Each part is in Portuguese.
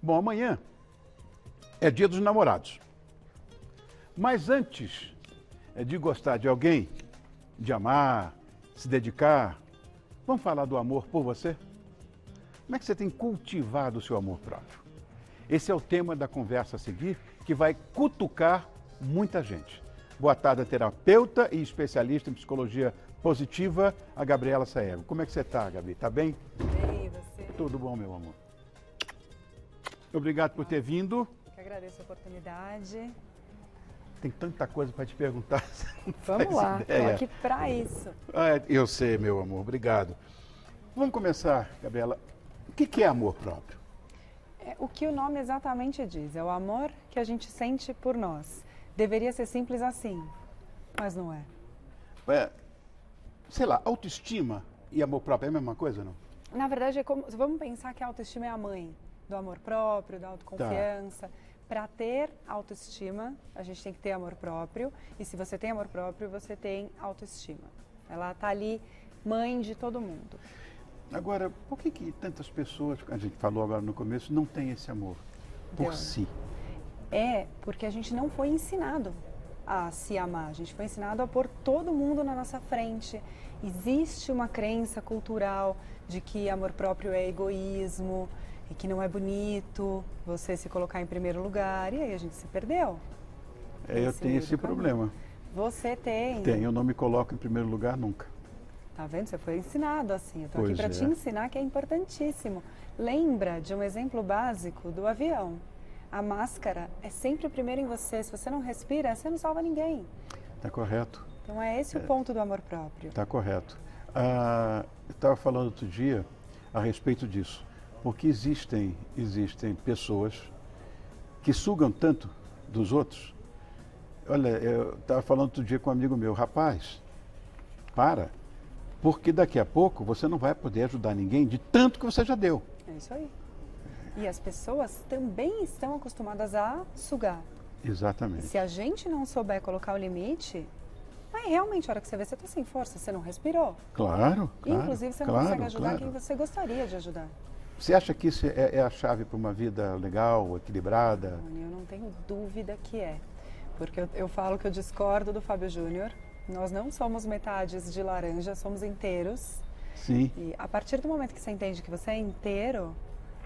Bom, amanhã é Dia dos Namorados. Mas antes de gostar de alguém, de amar, se dedicar, vamos falar do amor por você? Como é que você tem cultivado o seu amor próprio? Esse é o tema da conversa a seguir, que vai cutucar muita gente. Boa tarde, a terapeuta e especialista em psicologia positiva, a Gabriela Saego. Como é que você está, Gabi? Tá bem? Bem, e você? Tudo bom, meu amor. Obrigado por ter vindo. Eu que agradeço a oportunidade. Tem tanta coisa para te perguntar. Vamos lá, estou aqui para isso. Eu sei, meu amor, obrigado. Vamos começar, Gabriela. O que é amor próprio? É o que o nome exatamente diz, é o amor que a gente sente por nós. Deveria ser simples assim, mas não é. Sei lá, autoestima e amor próprio é a mesma coisa, não? Na verdade, vamos pensar que a autoestima é a mãe do amor próprio, da autoconfiança. Para ter autoestima, a gente tem que ter amor próprio. E se você tem amor próprio, você tem autoestima. Ela está ali, mãe de todo mundo. Agora, por que tantas pessoas, a gente falou agora no começo, não têm esse amor por si? É porque a gente não foi ensinado a se amar. A gente foi ensinado a pôr todo mundo na nossa frente. Existe uma crença cultural de que amor próprio é egoísmo e que não é bonito você se colocar em primeiro lugar. E aí a gente se perdeu. Eu tenho esse problema. Você tem. Tenho, eu não me coloco em primeiro lugar nunca. Tá vendo? Você foi ensinado assim. Eu tô aqui Pois para te é. ensinar que é importantíssimo. Lembra de um exemplo básico do avião. A máscara é sempre primeiro em você. Se você não respira, você não salva ninguém. Tá correto? Então é esse o ponto do amor próprio. Tá correto. Eu estava falando outro dia a respeito disso. Porque existem pessoas que sugam tanto dos outros. Olha, eu estava falando outro dia com um amigo meu, rapaz, porque daqui a pouco você não vai poder ajudar ninguém de tanto que você já deu. É isso aí. E as pessoas também estão acostumadas a sugar. Exatamente. Se a gente não souber colocar o limite, aí realmente a hora que você vê, você está sem força, você não respirou. Claro. Inclusive você não consegue ajudar quem você gostaria de ajudar. Você acha que isso é a chave para uma vida legal, equilibrada? Eu não tenho dúvida que é. Porque eu falo que eu discordo do Fábio Júnior. Nós não somos metades de laranja, somos inteiros. Sim. E a partir do momento que você entende que você é inteiro,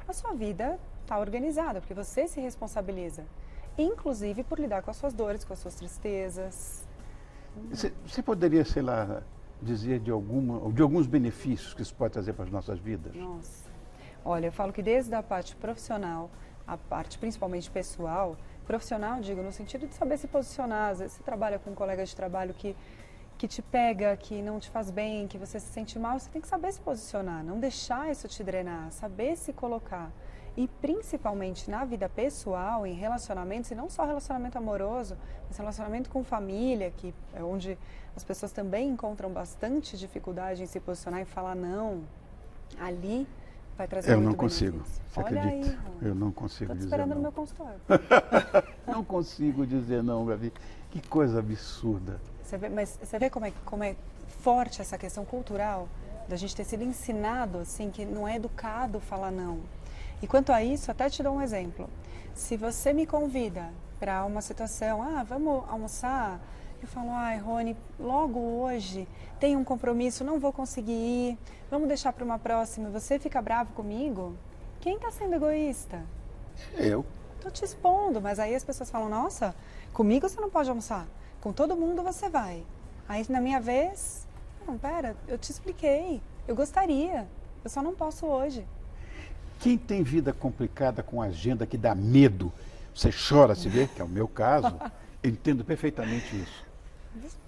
a sua vida está organizada, porque você se responsabiliza. Inclusive por lidar com as suas dores, com as suas tristezas. Você poderia, sei lá, dizer de alguns benefícios que isso pode trazer para as nossas vidas? Nossa. Olha, eu falo que desde a parte profissional, a parte principalmente pessoal, profissional, digo, no sentido de saber se posicionar. Às vezes você trabalha com um colega de trabalho que te pega, que não te faz bem, que você se sente mal, você tem que saber se posicionar, não deixar isso te drenar, saber se colocar. E principalmente na vida pessoal, em relacionamentos, e não só relacionamento amoroso, mas relacionamento com família, que é onde as pessoas também encontram bastante dificuldade em se posicionar e falar não, ali vai trazer Eu muito não consigo, benefício. você Olha acredita? aí, Eu não consigo dizer esperando não. no meu consultório. Não consigo dizer não, Gabi. Que coisa absurda. Mas você vê como é forte essa questão cultural da gente ter sido ensinado assim que não é educado falar não. E quanto a isso, até te dou um exemplo. Se você me convida para uma situação, vamos almoçar, eu falo, Rony, logo hoje tem um compromisso, não vou conseguir ir, vamos deixar para uma próxima, você fica bravo comigo? Quem está sendo egoísta? Eu. Estou te expondo, mas aí as pessoas falam, nossa, comigo você não pode almoçar, com todo mundo você vai. Aí na minha vez, não, pera, eu te expliquei, eu gostaria, eu só não posso hoje. Quem tem vida complicada com agenda que dá medo, você chora se vê, que é o meu caso, eu entendo perfeitamente isso.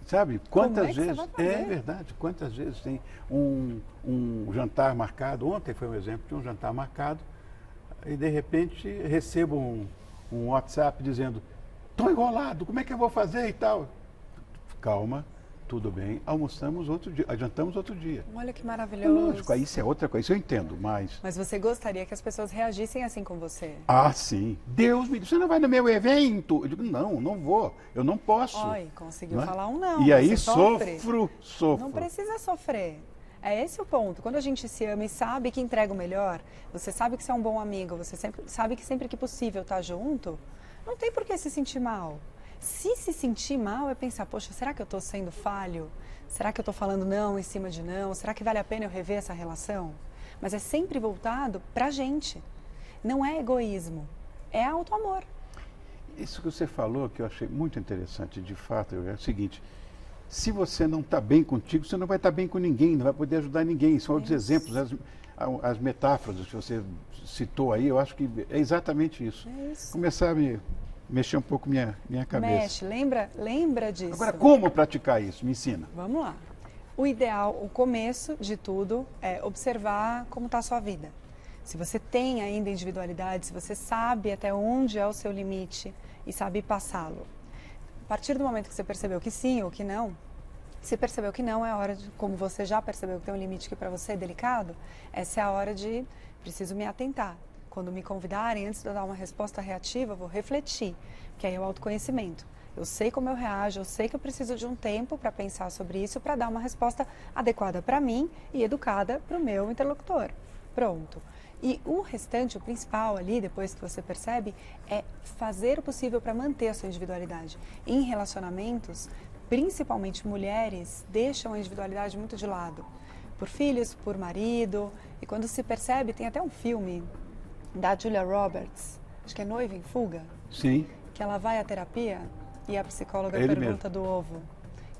Sabe, quantas vezes, é verdade, quantas vezes tem um jantar marcado, ontem foi um exemplo de um jantar marcado, e de repente recebo um WhatsApp dizendo, estou enrolado, como é que eu vou fazer e tal? Calma, tudo bem, almoçamos outro dia, adiantamos outro dia. Olha que É maravilhoso. lógico, aí isso é outra coisa, isso eu entendo, mas... Mas você gostaria que as pessoas reagissem assim com você? Sim. Deus me disse, você não vai no meu evento? Eu digo, não vou, eu não posso. Oi, conseguiu Não é? falar um não. E aí você sofre. sofro. Não precisa sofrer. É esse o ponto. Quando a gente se ama e sabe que entrega o melhor, você sabe que você é um bom amigo, você sabe que sempre que possível tá junto, não tem por que se sentir mal. Se sentir mal é pensar, poxa, será que eu estou sendo falho? Será que eu estou falando não em cima de não? Será que vale a pena eu rever essa relação? Mas é sempre voltado pra gente. Não é egoísmo, é auto-amor. Isso que você falou, que eu achei muito interessante, de fato, é o seguinte: se você não está bem contigo, você não vai estar bem com ninguém, não vai poder ajudar ninguém. São outros exemplos, as metáforas que você citou aí, eu acho que é exatamente isso. É isso. Começar a mexer um pouco minha cabeça. Mexe, lembra disso. Agora, como praticar isso? Me ensina. Vamos lá. O ideal, o começo de tudo é observar como está a sua vida. Se você tem ainda individualidade, se você sabe até onde é o seu limite e sabe passá-lo. A partir do momento que você percebeu que sim ou que não, se percebeu que não, é hora de, como você já percebeu que tem um limite que para você é delicado, essa é a hora de preciso me atentar. Quando me convidarem, antes de eu dar uma resposta reativa, eu vou refletir, que aí é o autoconhecimento. Eu sei como eu reajo, eu sei que eu preciso de um tempo para pensar sobre isso, para dar uma resposta adequada para mim e educada para o meu interlocutor. Pronto. E o restante, o principal ali, depois que você percebe, é fazer o possível para manter a sua individualidade. Em relacionamentos, principalmente mulheres, deixam a individualidade muito de lado. Por filhos, por marido. E quando se percebe, tem até um filme da Julia Roberts, acho que é Noiva em Fuga. Sim. Que ela vai à terapia e a psicóloga pergunta do ovo.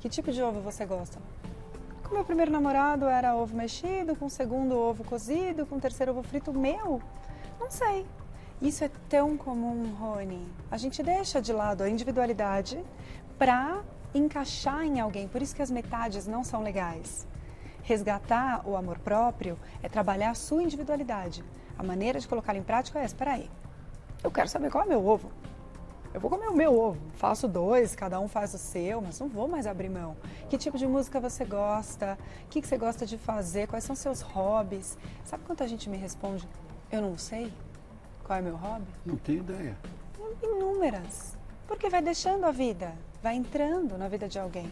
Que tipo de ovo você gosta? Com meu primeiro namorado era ovo mexido, com o segundo ovo cozido, com o terceiro ovo frito. Meu? Não sei. Isso é tão comum, Rony. A gente deixa de lado a individualidade para encaixar em alguém. Por isso que as metades não são legais. Resgatar o amor próprio é trabalhar a sua individualidade. A maneira de colocá-la em prática é essa. Espera aí, eu quero saber qual é meu ovo. Eu vou comer o meu ovo, faço 2, cada um faz o seu, mas não vou mais abrir mão. Que tipo de música você gosta? O que você gosta de fazer? Quais são seus hobbies? Sabe quanta gente me responde, eu não sei qual é meu hobby? Não tenho ideia. Inúmeras. Porque vai deixando a vida, vai entrando na vida de alguém.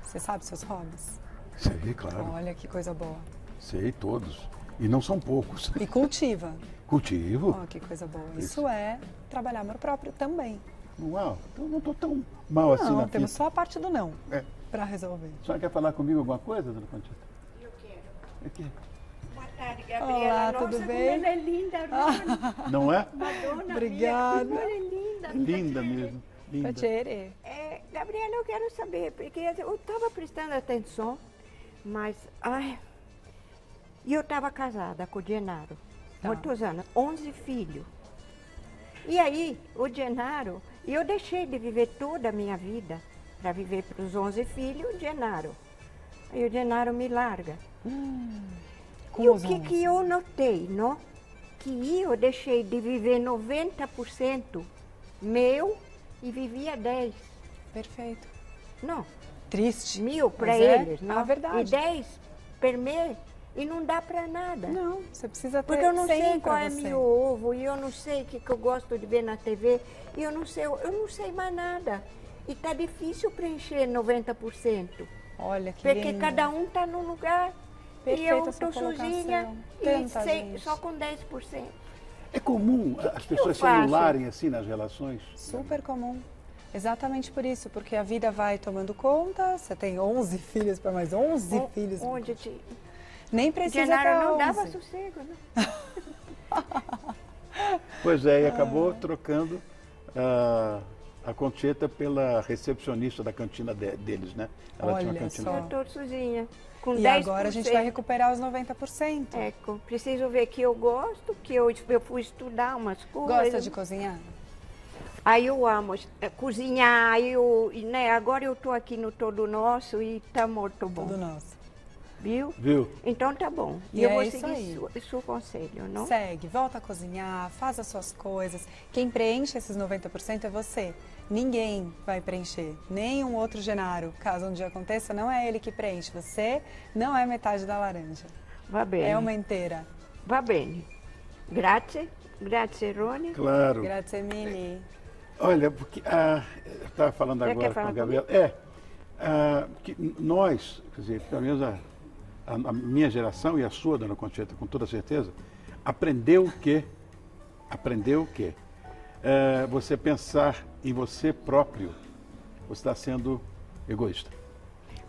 Você sabe seus hobbies? Sei, claro. Olha que coisa boa. Sei, todos. E não são poucos. E cultiva. Cultivo. Oh, que coisa boa. Isso é trabalhar amor próprio também. Uau, então não estou tão mal assim na Não, temos fita. só a parte do não para resolver. A senhora quer falar comigo alguma coisa, dona Conchita? Eu quero. O quê? Boa tarde, Gabriela. Olá, Nossa, tudo como bem? ela é linda, Rony. Não é? Madonna, Obrigada. minha, que mulher linda. Linda mesmo. Linda. Patiere. Gabriela, eu quero saber, porque eu estava prestando atenção, mas, e eu estava casada com o Genaro, Tá. muitos anos, 11 filhos. E aí, o Genaro, eu deixei de viver toda a minha vida para viver para os 11 filhos, o Genaro. Aí o Genaro me larga. Com E o os que 11. eu notei, não? Que eu deixei de viver 90% meu e vivia 10. Perfeito. Não, Triste. 1000 para Mas é eles, não? a verdade. E 10 per mês e não dá para nada. Não, você precisa ter Porque eu não 100 sei pra qual é você. meu ovo, e eu não sei o que eu gosto de ver na TV, e eu não sei mais nada. E tá difícil preencher 90%. Olha que Porque lindo. cada um tá num lugar. Perfeita e eu essa tô sozinha colocação. e Tanta sei, gente. só com 10%. É comum as pessoas se faço? anularem assim nas relações? Super comum. Exatamente por isso, porque a vida vai tomando conta, você tem 11 filhos para mais 11 filhos. Onde te... Nem precisa ter Genaro não 11. dava sossego, né? Pois é, e acabou trocando a Conchita pela recepcionista da cantina deles, né? Ela tinha uma Olha cantina. só. Eu tô sozinha. Com E 10%. agora a gente vai recuperar os 90%. Preciso ver que eu gosto, que eu fui estudar umas coisas. Gosta de cozinhar? Aí eu amo cozinhar, né? Agora eu tô aqui no Todo Nosso e tá muito bom. Tudo nosso. Viu? Viu? Então tá bom. E eu é vou isso seguir aí. seu conselho, não? Segue, volta a cozinhar, faz as suas coisas. Quem preenche esses 90% é você. Ninguém vai preencher, nem um outro Genaro. Caso um dia aconteça, não é ele que preenche. Você não é metade da laranja. Va bene. É uma inteira. Va bene. Grazie. Grazie, Rony. Claro. Grazie mille. Olha, porque eu estava falando Você agora quer com a falar Gabriela. Que nós, quer dizer, pelo menos a minha geração e a sua, dona Concheta, com toda certeza, aprendeu o quê? Aprendeu o quê? Você pensar em você próprio, você está sendo egoísta.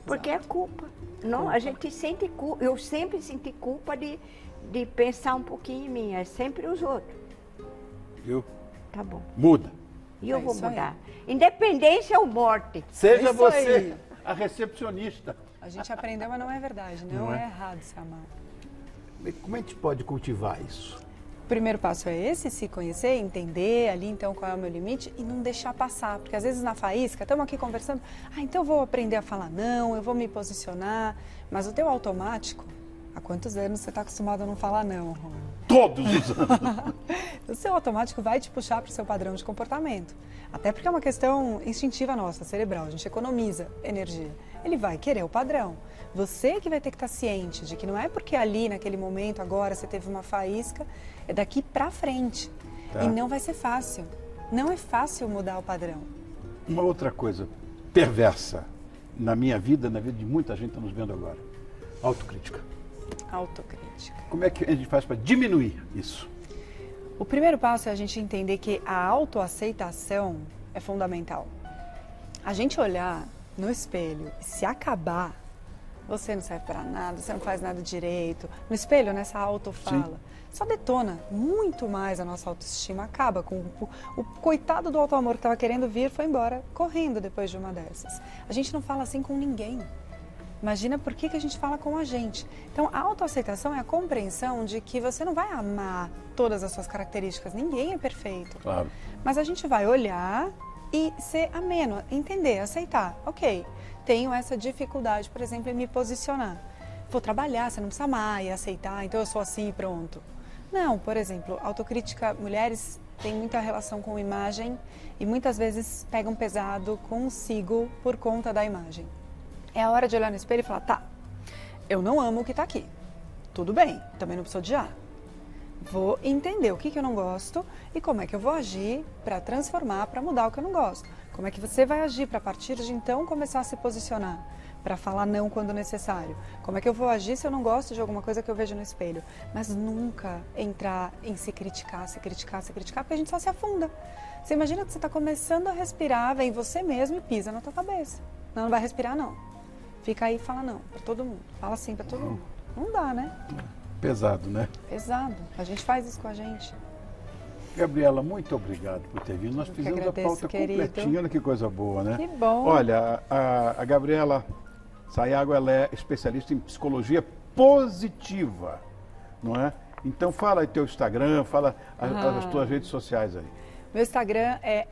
Porque é culpa. Não, a gente sente culpa. Eu sempre senti culpa de pensar um pouquinho em mim. É sempre os outros. Viu? Tá bom. Muda. E eu vou isso aí. mudar. Independência ou morte. Seja Isso você aí. a recepcionista. A gente aprendeu, mas não é verdade. Não é errado se amar. Como é que a gente pode cultivar isso? O primeiro passo é esse, se conhecer, entender ali então qual é o meu limite e não deixar passar. Porque às vezes na faísca, estamos aqui conversando, então eu vou aprender a falar não, eu vou me posicionar. Mas o teu automático, há quantos anos você está acostumado a não falar não, Ron? Todos os anos. O seu automático vai te puxar para o seu padrão de comportamento. Até porque é uma questão instintiva nossa, cerebral. A gente economiza energia. Ele vai querer o padrão. Você que vai ter que estar ciente de que não é porque ali, naquele momento, agora, você teve uma faísca, é daqui para frente. Tá. E não vai ser fácil. Não é fácil mudar o padrão. Uma outra coisa perversa na minha vida, na vida de muita gente que está nos vendo agora. Autocrítica. Autocrítica. Como é que a gente faz para diminuir isso? O primeiro passo é a gente entender que a autoaceitação é fundamental. A gente olhar no espelho e se acabar, você não serve para nada, você não faz nada direito. No espelho, nessa autofala, só detona muito mais a nossa autoestima, acaba com o coitado do auto-amor que estava querendo vir, foi embora correndo depois de uma dessas. A gente não fala assim com ninguém. Imagina por que a gente fala com a gente. Então, a autoaceitação é a compreensão de que você não vai amar todas as suas características, ninguém é perfeito. Claro. Mas a gente vai olhar e ser ameno, entender, aceitar. Ok, tenho essa dificuldade, por exemplo, em me posicionar. Vou trabalhar, você não precisa amar e aceitar, então eu sou assim e pronto. Não, por exemplo, autocrítica, mulheres têm muita relação com imagem e muitas vezes pegam pesado consigo por conta da imagem. É a hora de olhar no espelho e falar, tá, eu não amo o que tá aqui. Tudo bem, também não preciso odiar. Vou entender o que eu não gosto e como é que eu vou agir para transformar, para mudar o que eu não gosto. Como é que você vai agir para a partir de então começar a se posicionar, para falar não quando necessário. Como é que eu vou agir se eu não gosto de alguma coisa que eu vejo no espelho. Mas nunca entrar em se criticar, porque a gente só se afunda. Você imagina que você está começando a respirar, vem você mesmo e pisa na tua cabeça. Não, não vai respirar não. Fica aí e fala não para todo mundo. Fala sim para todo mundo. Não dá, né? Pesado, né? Pesado. A gente faz isso com a gente. Gabriela, muito obrigado por ter vindo. Nós fizemos a pauta completinha, olha que coisa boa, né? Que bom. Olha, a Gabriela Sayago, ela é especialista em psicologia positiva, não é? Então fala aí teu Instagram, fala as tuas redes sociais aí. Meu Instagram é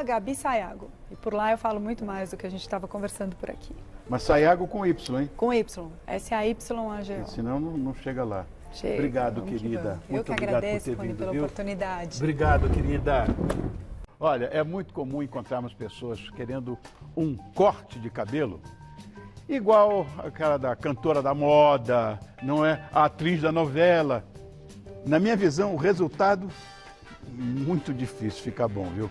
@GabiSayago. E por lá eu falo muito mais do que a gente estava conversando por aqui. Mas Sayago com Y, hein? Com Y. S-A-Y-A-G-O. Senão não chega lá. Chega, Obrigado, vamos que querida. vamos. Eu Muito que obrigado agradeço, por ter Rony, vindo, pela viu? oportunidade. Obrigado, querida. Olha, é muito comum encontrarmos pessoas querendo um corte de cabelo igual aquela da cantora da moda, não é? A atriz da novela. Na minha visão, o resultado muito difícil ficar bom, viu?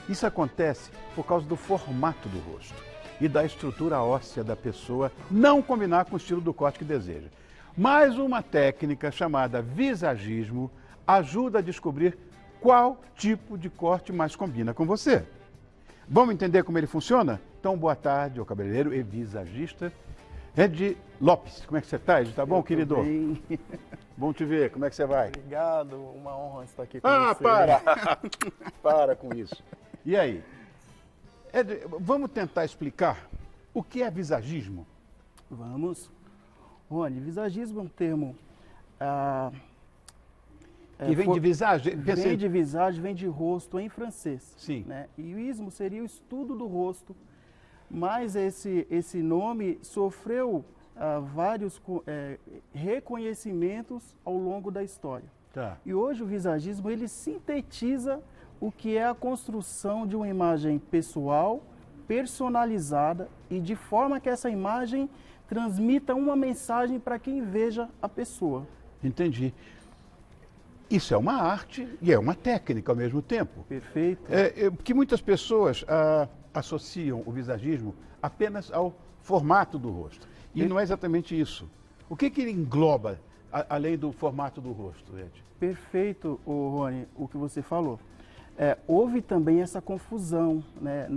Isso acontece por causa do formato do rosto e da estrutura óssea da pessoa não combinar com o estilo do corte que deseja. Mas uma técnica chamada visagismo ajuda a descobrir qual tipo de corte mais combina com você. Vamos entender como ele funciona? Então, boa tarde ao cabeleireiro e visagista Ed Lopes. Como é que você está, Ed? Tá bom, querido? Bem. Bom te ver. Como é que você vai? Obrigado, uma honra estar aqui com Ah, você. para! Para com isso. E aí? Ed, vamos tentar explicar o que é visagismo? Vamos. Rony, visagismo é um termo... Que vem de visagem? Vem de visagem, vem de rosto em francês. Sim. Né? E o ismo seria o estudo do rosto, mas esse nome sofreu vários reconhecimentos ao longo da história. Tá. E hoje o visagismo ele sintetiza o que é a construção de uma imagem pessoal, personalizada e de forma que essa imagem transmita uma mensagem para quem veja a pessoa. Entendi. Isso é uma arte e é uma técnica ao mesmo tempo. Perfeito. Porque muitas pessoas associam o visagismo apenas ao formato do rosto. E não é exatamente isso. O que ele engloba, além do formato do rosto, Ed? Perfeito, Rony, o que você falou. Houve também essa confusão, né,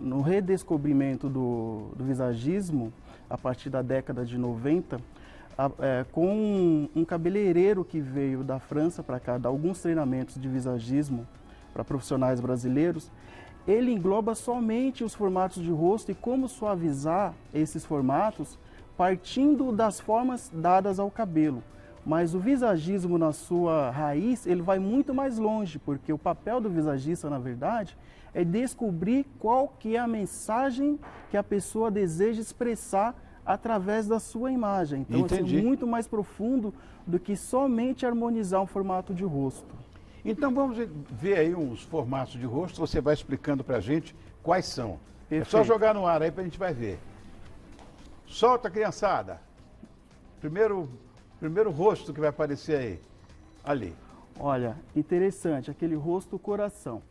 no redescobrimento do visagismo, a partir da década de 90, com um cabeleireiro que veio da França para cá, dar alguns treinamentos de visagismo para profissionais brasileiros. Ele engloba somente os formatos de rosto e como suavizar esses formatos partindo das formas dadas ao cabelo. Mas o visagismo, na sua raiz, ele vai muito mais longe, porque o papel do visagista, na verdade, é descobrir qual que é a mensagem que a pessoa deseja expressar através da sua imagem. Então, assim, é muito mais profundo do que somente harmonizar um formato de rosto. Então, vamos ver aí uns formatos de rosto, você vai explicando para a gente quais são. Perfeito. É só jogar no ar aí para a gente vai ver. Solta, criançada. Primeiro rosto que vai aparecer aí, ali. Olha, interessante, aquele rosto coração.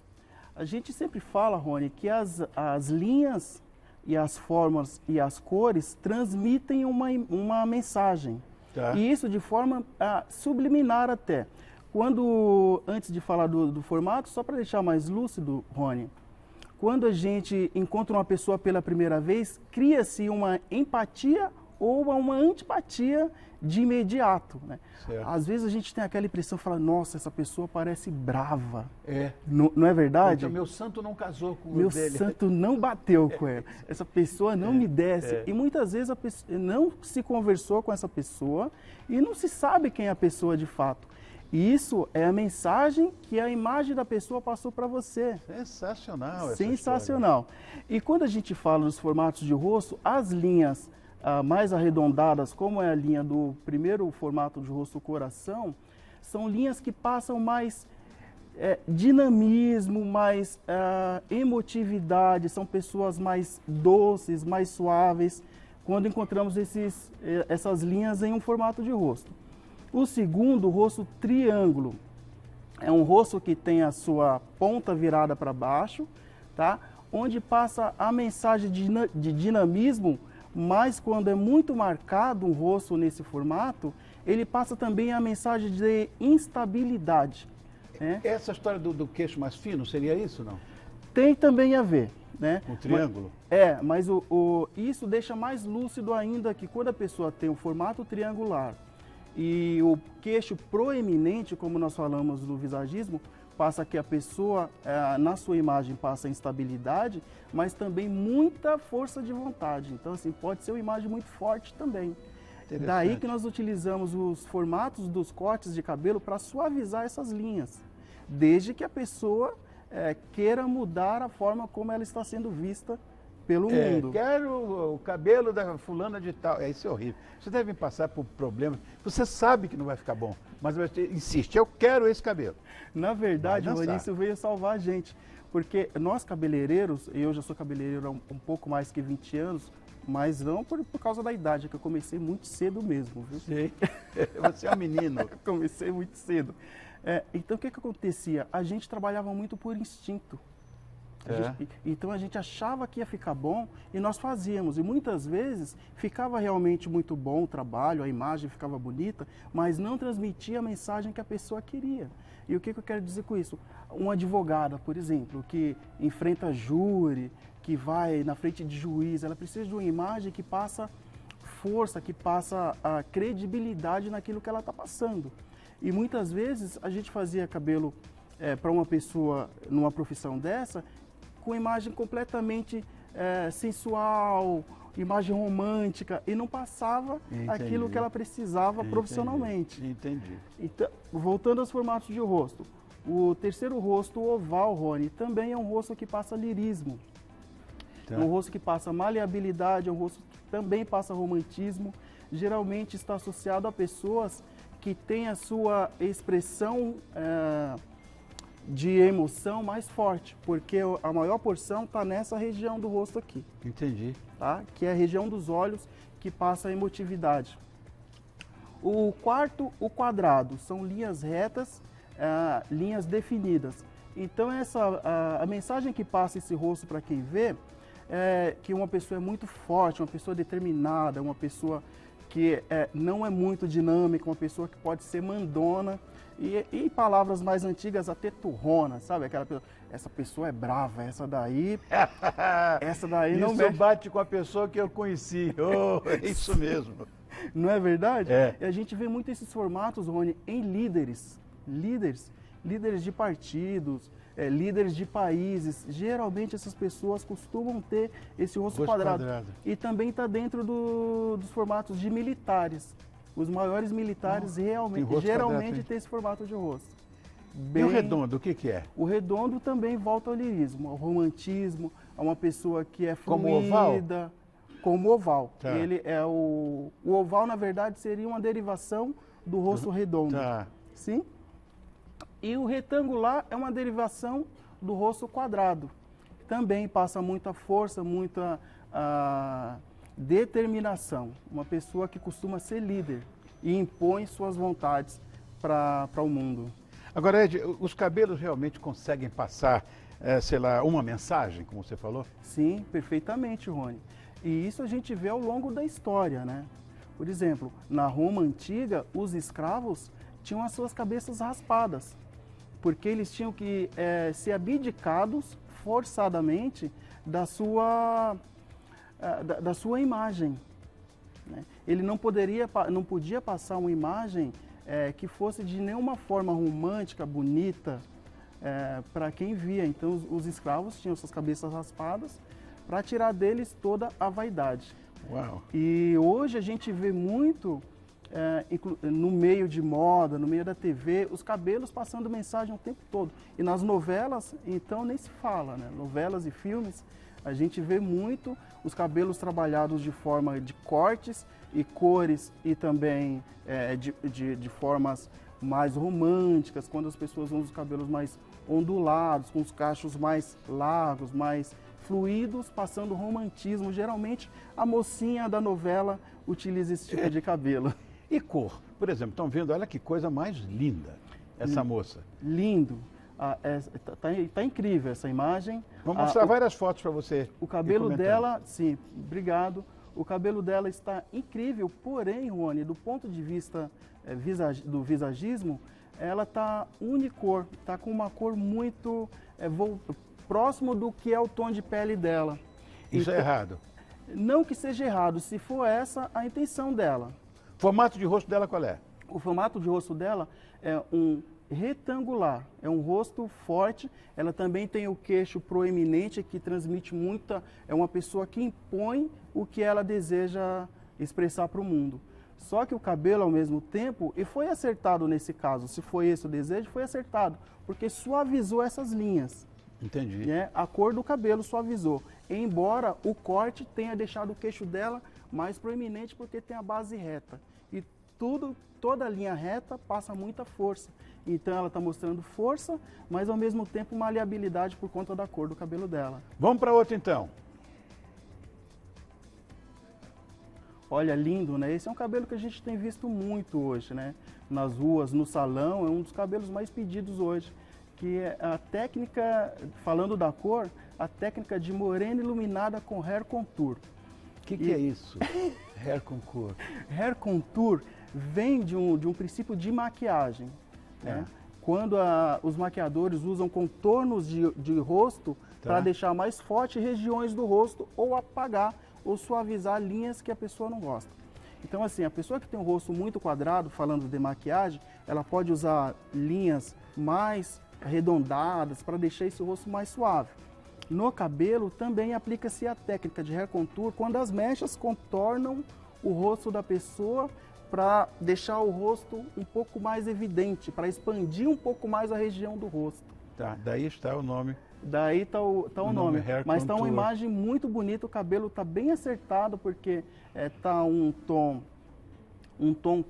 A gente sempre fala, Rony, que as linhas e as formas e as cores transmitem uma mensagem. Tá. E isso de forma subliminar até. Antes de falar do formato, só para deixar mais lúcido, Rony, quando a gente encontra uma pessoa pela primeira vez, cria-se uma empatia ou uma antipatia de imediato, né? Às vezes a gente tem aquela impressão, fala, nossa, essa pessoa parece brava. Não é verdade? Então, meu santo não casou com meu dele. Meu santo não bateu com ela. Essa pessoa não me desce. E muitas vezes a pessoa não se conversou com essa pessoa e não se sabe quem é a pessoa de fato. E isso é a mensagem que a imagem da pessoa passou para você. Sensacional essa Sensacional. História. E quando a gente fala dos formatos de rosto, as linhas mais arredondadas, como é a linha do primeiro formato de rosto coração, são linhas que passam mais dinamismo, mais emotividade, são pessoas mais doces, mais suaves, quando encontramos essas linhas em um formato de rosto. O segundo, o rosto triângulo, é um rosto que tem a sua ponta virada para baixo, tá? Onde passa a mensagem de dinamismo, mas quando é muito marcado um rosto nesse formato, ele passa também a mensagem de instabilidade. Né? Essa história do queixo mais fino, seria isso, não? Tem também a ver. Né? Um triângulo? Mas isso deixa mais lúcido ainda que quando a pessoa tem o formato triangular e o queixo proeminente, como nós falamos no visagismo, passa que a pessoa, na sua imagem, passa instabilidade, mas também muita força de vontade. Então, assim, pode ser uma imagem muito forte também. Daí que nós utilizamos os formatos dos cortes de cabelo para suavizar essas linhas, desde que a pessoa queira mudar a forma como ela está sendo vista pelo mundo. Quero o cabelo da fulana de tal. Isso é horrível. Você deve passar por problemas. Você sabe que não vai ficar bom, mas você insiste, eu quero esse cabelo. Na verdade, o Maurício veio salvar a gente. Porque nós cabeleireiros, eu já sou cabeleireiro há um pouco mais que 20 anos, mas não por causa da idade, que eu comecei muito cedo mesmo, viu? Sim. Você é um menino. Eu comecei muito cedo. Então, o que acontecia? A gente trabalhava muito por instinto. Então a gente achava que ia ficar bom e nós fazíamos. E muitas vezes ficava realmente muito bom o trabalho, a imagem ficava bonita, mas não transmitia a mensagem que a pessoa queria. E o que eu quero dizer com isso? Uma advogada, por exemplo, que enfrenta júri, que vai na frente de juiz, ela precisa de uma imagem que passa força, que passa a credibilidade naquilo que ela está passando. E muitas vezes a gente fazia cabelo para uma pessoa numa profissão dessa, com imagem completamente sensual, imagem romântica, e não passava aquilo que ela precisava profissionalmente. Entendi. Então, voltando aos formatos de rosto, o terceiro rosto, o oval, Rony, também é um rosto que passa lirismo. É um rosto que passa maleabilidade, é um rosto que também passa romantismo. Geralmente está associado a pessoas que têm a sua expressão de emoção mais forte, porque a maior porção está nessa região do rosto aqui. Entendi. Tá? Que é a região dos olhos que passa a emotividade. O quarto, o quadrado, são linhas retas, linhas definidas. Então a mensagem que passa esse rosto para quem vê é que uma pessoa é muito forte, uma pessoa determinada, uma pessoa que não é muito dinâmica, uma pessoa que pode ser mandona e em palavras mais antigas até turrona, sabe? Aquela pessoa, essa pessoa é brava, essa daí não Isso mexe. bate com a pessoa que eu conheci. Oh, é isso mesmo. Não é verdade? É. E a gente vê muito esses formatos, Rony, em líderes de partidos, líderes de países. Geralmente essas pessoas costumam ter esse rosto quadrado. E também está dentro dos formatos de militares. Os maiores militares geralmente têm esse formato de rosto. E o redondo, o que que é? O redondo também volta ao lirismo, ao romantismo, a uma pessoa que é Como oval? fluida, como oval. Tá. Ele é o oval, na verdade, seria uma derivação do rosto redondo. Tá. Sim? E o retangular é uma derivação do rosto quadrado. Também passa muita força, muita determinação. Uma pessoa que costuma ser líder e impõe suas vontades para o mundo. Agora, Ed, os cabelos realmente conseguem passar, sei lá, uma mensagem, como você falou? Sim, perfeitamente, Rony. E isso a gente vê ao longo da história, né? Por exemplo, na Roma antiga, os escravos tinham as suas cabeças raspadas, porque eles tinham que ser abdicados forçadamente da sua imagem, né? Ele não podia passar uma imagem que fosse de nenhuma forma romântica, bonita, para quem via. Então os escravos tinham suas cabeças raspadas para tirar deles toda a vaidade. Uau! E hoje a gente vê muito no meio de moda, no meio da TV, os cabelos passando mensagem o tempo todo. E nas novelas, então, nem se fala, né? Novelas e filmes, a gente vê muito os cabelos trabalhados de forma de cortes e cores e também de formas mais românticas, quando as pessoas usam os cabelos mais ondulados, com os cachos mais largos, mais fluidos, passando romantismo. Geralmente a mocinha da novela utiliza esse tipo de cabelo. E cor? Por exemplo, estão vendo, olha que coisa mais linda essa moça. Lindo. Tá incrível essa imagem. Vou mostrar várias fotos para você. O cabelo dela, sim, obrigado. O cabelo dela está incrível, porém, Rony, do ponto de vista do visagismo, ela está unicor, está com uma cor muito próximo do que é o tom de pele dela. Isso é errado? Não que seja errado, se for essa a intenção dela. O formato de rosto dela qual é? O formato de rosto dela é um retangular, é um rosto forte. Ela também tem o queixo proeminente, que transmite muita... É uma pessoa que impõe o que ela deseja expressar para o mundo. Só que o cabelo, ao mesmo tempo, e foi acertado nesse caso, se foi esse o desejo, foi acertado, porque suavizou essas linhas. Entendi. Né? A cor do cabelo suavizou, embora o corte tenha deixado o queixo dela mais proeminente, porque tem a base reta. E toda a linha reta passa muita força. Então ela está mostrando força, mas ao mesmo tempo maleabilidade por conta da cor do cabelo dela. Vamos para outro então. Olha, lindo, né? Esse é um cabelo que a gente tem visto muito hoje, né? Nas ruas, no salão, é um dos cabelos mais pedidos hoje. Que é a técnica, falando da cor, a técnica de morena iluminada com hair contour. O que é isso? Hair contour. Hair contour vem de um princípio de maquiagem. Né? Quando os maquiadores usam contornos de rosto para deixar mais forte regiões do rosto ou apagar ou suavizar linhas que a pessoa não gosta. Então, assim, a pessoa que tem um rosto muito quadrado, falando de maquiagem, ela pode usar linhas mais arredondadas para deixar esse rosto mais suave. No cabelo também aplica-se a técnica de hair contour quando as mechas contornam o rosto da pessoa para deixar o rosto um pouco mais evidente, para expandir um pouco mais a região do rosto. Tá, daí está o nome. Daí está o nome. Mas está uma contour. imagem muito bonita, o cabelo está bem acertado, porque está um tom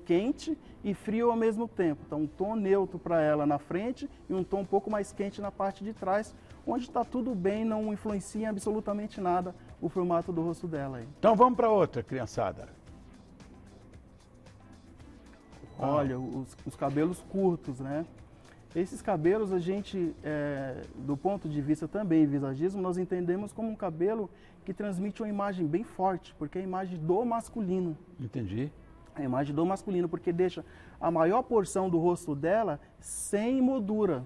quente e frio ao mesmo tempo. Então, um tom neutro para ela na frente e um tom um pouco mais quente na parte de trás, onde está tudo bem, não influencia em absolutamente nada o formato do rosto dela. Aí. Então vamos para outra, criançada. Olha, os cabelos curtos, né? Esses cabelos a gente, do ponto de vista também visagismo, nós entendemos como um cabelo que transmite uma imagem bem forte, porque é a imagem do masculino. Entendi. A imagem do masculino, porque deixa a maior porção do rosto dela sem moldura.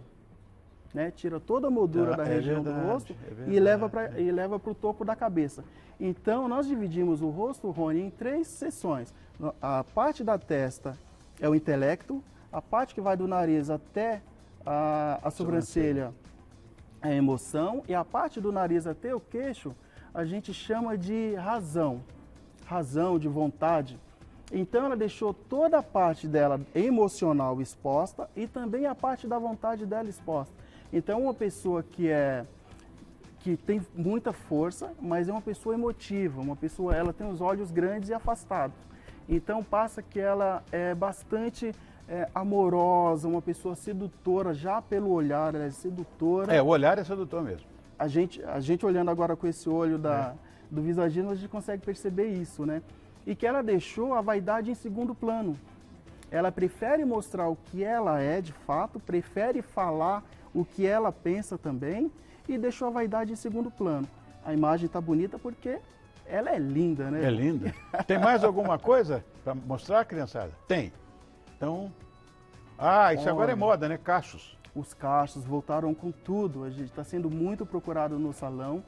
Né? Tira toda a moldura da região do rosto e leva para o topo da cabeça. Então, nós dividimos o rosto, Rony, em 3 seções. A parte da testa é o intelecto, a parte que vai do nariz até a sobrancelha é a emoção, e a parte do nariz até o queixo a gente chama de razão, de vontade. Então ela deixou toda a parte dela emocional exposta e também a parte da vontade dela exposta. Então uma pessoa que tem muita força, mas é uma pessoa emotiva, ela tem os olhos grandes e afastados. Então passa que ela é bastante amorosa, uma pessoa sedutora, já pelo olhar, ela é sedutora. O olhar é sedutor mesmo. A gente olhando agora com esse olho do visagismo, a gente consegue perceber isso, né? E que ela deixou a vaidade em segundo plano. Ela prefere mostrar o que ela é de fato, prefere falar o que ela pensa também e deixou a vaidade em segundo plano. A imagem está bonita porque ela é linda, né? É linda. Tem mais alguma coisa para mostrar, criançada? Tem. Então, isso agora é moda, né? Cachos. Os cachos voltaram com tudo. A gente está sendo muito procurado no salão.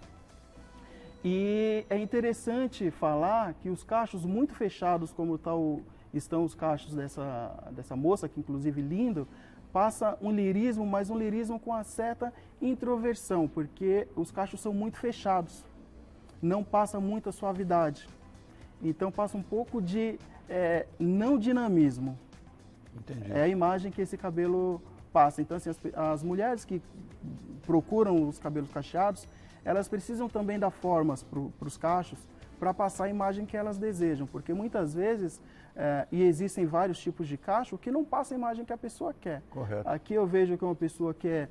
E é interessante falar que os cachos muito fechados, como estão os cachos dessa moça, que inclusive lindo, passa um lirismo, mas um lirismo com uma certa introversão, porque os cachos são muito fechados, não passa muita suavidade. Então passa um pouco de não dinamismo. Entendi. É a imagem que esse cabelo passa. Então assim, as mulheres que procuram os cabelos cacheados, elas precisam também dar formas para os cachos para passar a imagem que elas desejam, porque muitas vezes, e existem vários tipos de cacho, que não passa a imagem que a pessoa quer. Correto. Aqui eu vejo que é uma pessoa que é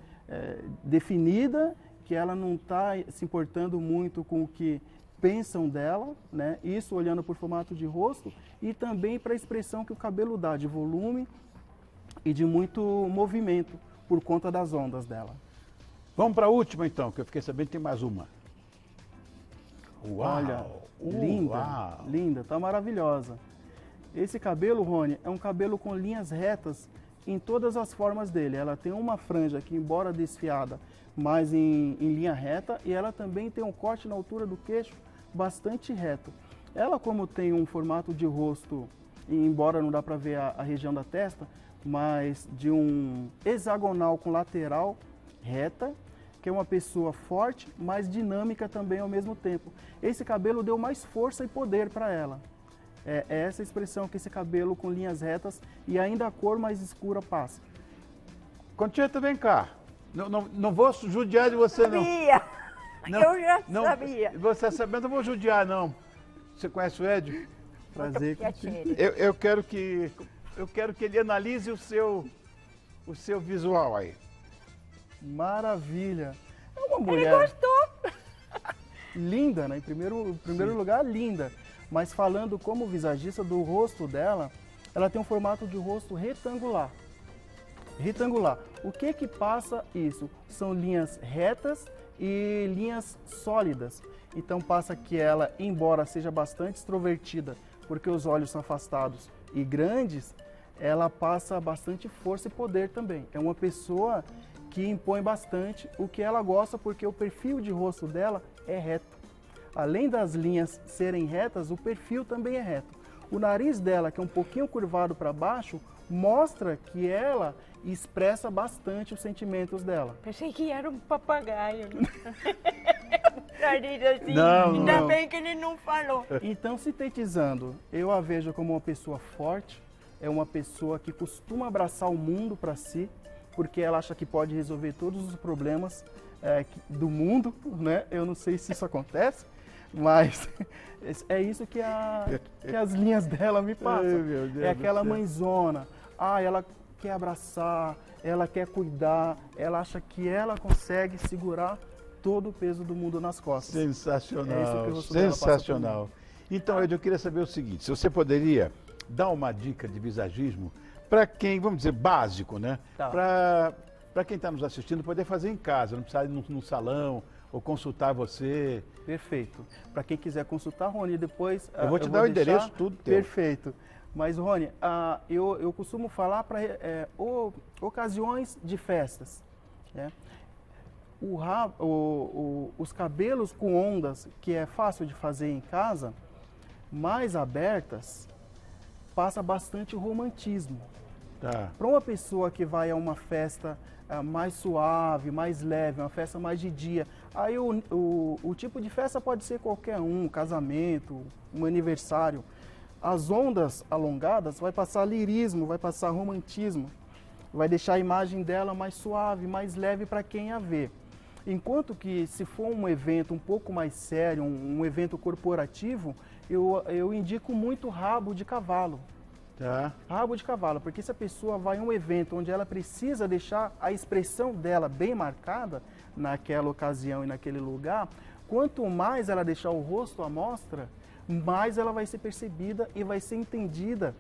definida, que ela não está se importando muito com o que pensam dela, né? Isso olhando por formato de rosto e também para a expressão que o cabelo dá, de volume e de muito movimento por conta das ondas dela. Vamos para a última então, que eu fiquei sabendo que tem mais uma. Uau! Olha, linda, linda, tá maravilhosa. Esse cabelo, Rony, é um cabelo com linhas retas em todas as formas dele. Ela tem uma franja que, embora desfiada, mas em linha reta, e ela também tem um corte na altura do queixo bastante reto. Ela, como tem um formato de rosto, e embora não dá para ver a região da testa, mas de um hexagonal com lateral reta, que é uma pessoa forte, mas dinâmica também ao mesmo tempo. Esse cabelo deu mais força e poder para ela. É essa expressão que esse cabelo com linhas retas e ainda a cor mais escura passa. Conchita, vem cá. Não vou judiar de você, não. Sabia! Eu já sabia. Você sabendo, não vou judiar, não. Você conhece o Ed? Prazer. Eu quero que ele analise o seu visual aí. Maravilha. É uma mulher... Ele gostou. Linda, né? Em primeiro lugar, linda. Mas falando como visagista do rosto dela, ela tem um formato de rosto retangular. Retangular. O que passa isso? São linhas retas e linhas sólidas. Então passa que ela, embora seja bastante extrovertida, porque os olhos são afastados e grandes, ela passa bastante força e poder também. É uma pessoa que impõe bastante o que ela gosta, porque o perfil de rosto dela é reto. Além das linhas serem retas, o perfil também é reto. O nariz dela, que é um pouquinho curvado para baixo, mostra que ela expressa bastante os sentimentos dela. Pensei que era um papagaio. Nariz assim, não, ainda bem que ele não falou. Então, sintetizando, eu a vejo como uma pessoa forte, é uma pessoa que costuma abraçar o mundo para si, porque ela acha que pode resolver todos os problemas do mundo, né? Eu não sei se isso acontece, mas é isso que as linhas dela me passam. É aquela mãezona. Ela quer abraçar, ela quer cuidar, ela acha que ela consegue segurar todo o peso do mundo nas costas. Sensacional, sensacional. Então, Ed, eu queria saber o seguinte, se você poderia dar uma dica de visagismo para quem, vamos dizer, básico, né? Tá. Para quem está nos assistindo poder fazer em casa, não precisar ir no salão ou consultar você. Perfeito. Para quem quiser consultar, Rony, depois... Eu vou te dar o endereço, tudo teu. Perfeito. Mas, Rony, eu costumo falar para ocasiões de festas. Né? Os cabelos com ondas, que é fácil de fazer em casa, mais abertas, passa bastante romantismo. Tá. Para uma pessoa que vai a uma festa mais suave, mais leve, uma festa mais de dia, aí o tipo de festa pode ser qualquer um casamento, um aniversário. As ondas alongadas vai passar lirismo, vai passar romantismo, vai deixar a imagem dela mais suave, mais leve para quem a vê. Enquanto que se for um evento um pouco mais sério, um evento corporativo, eu indico muito rabo de cavalo. Tá. Rabo de cavalo, porque se a pessoa vai a um evento onde ela precisa deixar a expressão dela bem marcada naquela ocasião e naquele lugar, quanto mais ela deixar o rosto à mostra, mais ela vai ser percebida e vai ser entendida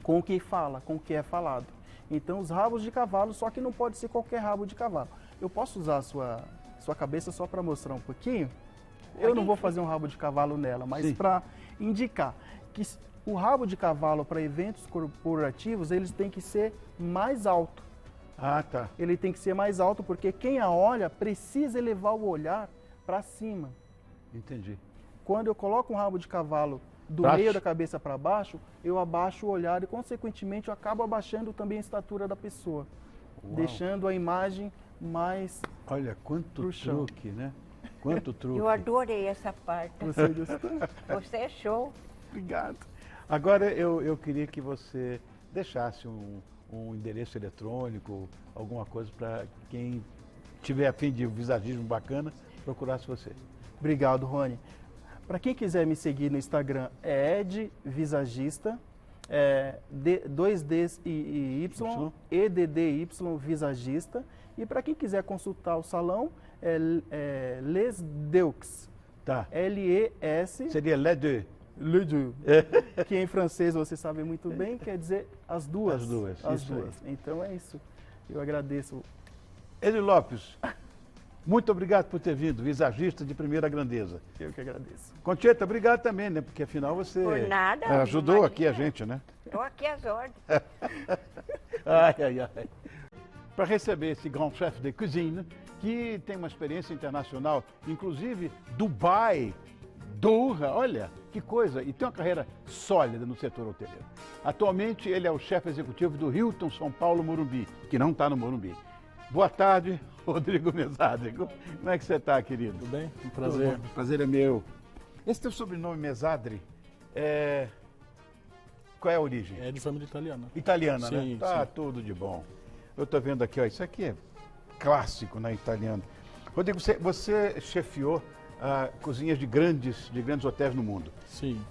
com o que fala, com o que é falado. Então, os rabos de cavalo, só que não pode ser qualquer rabo de cavalo. Eu posso usar a sua cabeça só para mostrar um pouquinho? Eu não vou fazer um rabo de cavalo nela, mas para indicar que o rabo de cavalo para eventos corporativos, eles têm que ser mais alto. Ah, tá. Ele tem que ser mais alto porque quem a olha precisa elevar o olhar para cima. Entendi. Quando eu coloco um rabo de cavalo do meio da cabeça para baixo, eu abaixo o olhar e, consequentemente, eu acabo abaixando também a estatura da pessoa. Uau. Deixando a imagem mais... Olha, quanto truque, né? Quanto truque. Eu adorei essa parte. Você gostou? Você é show. Obrigado. Agora, eu queria que você deixasse um endereço eletrônico, alguma coisa para quem tiver a fim de um visagismo bacana, procurasse você. Obrigado, Rony. Para quem quiser me seguir no Instagram, é Ed Visagista, 2Ds e Y, EDDY Visagista. E para quem quiser consultar o salão, é Les Deux. Tá. L-E-S. Seria Les Deux. Les Deux. Que em francês você sabe muito bem, quer dizer as duas. As duas. As duas. Então é isso. Eu agradeço. Eli Lopes, muito obrigado por ter vindo, visagista de primeira grandeza. Eu que agradeço. Concheta, obrigado também, né? Porque afinal você Por nada, ajudou aqui a gente, né? Estou aqui às ordens. Ai. Para receber esse grand chef de cuisine, que tem uma experiência internacional, inclusive Dubai, Doha, olha que coisa, e tem uma carreira sólida no setor hoteleiro. Atualmente ele é o chefe executivo do Hilton São Paulo Morumbi, que não está no Morumbi. Boa tarde, Rodrigo Mesadri. Como é que você está, querido? Tudo bem? Um prazer. O prazer é meu. Esse teu sobrenome Mesadri, qual é a origem? É de família italiana. Italiana, sim, né? Tá sim. tudo de bom. Eu estou vendo aqui, ó, isso aqui é clássico, né, italiano. Rodrigo, você chefiou cozinhas de grandes hotéis no mundo. Sim.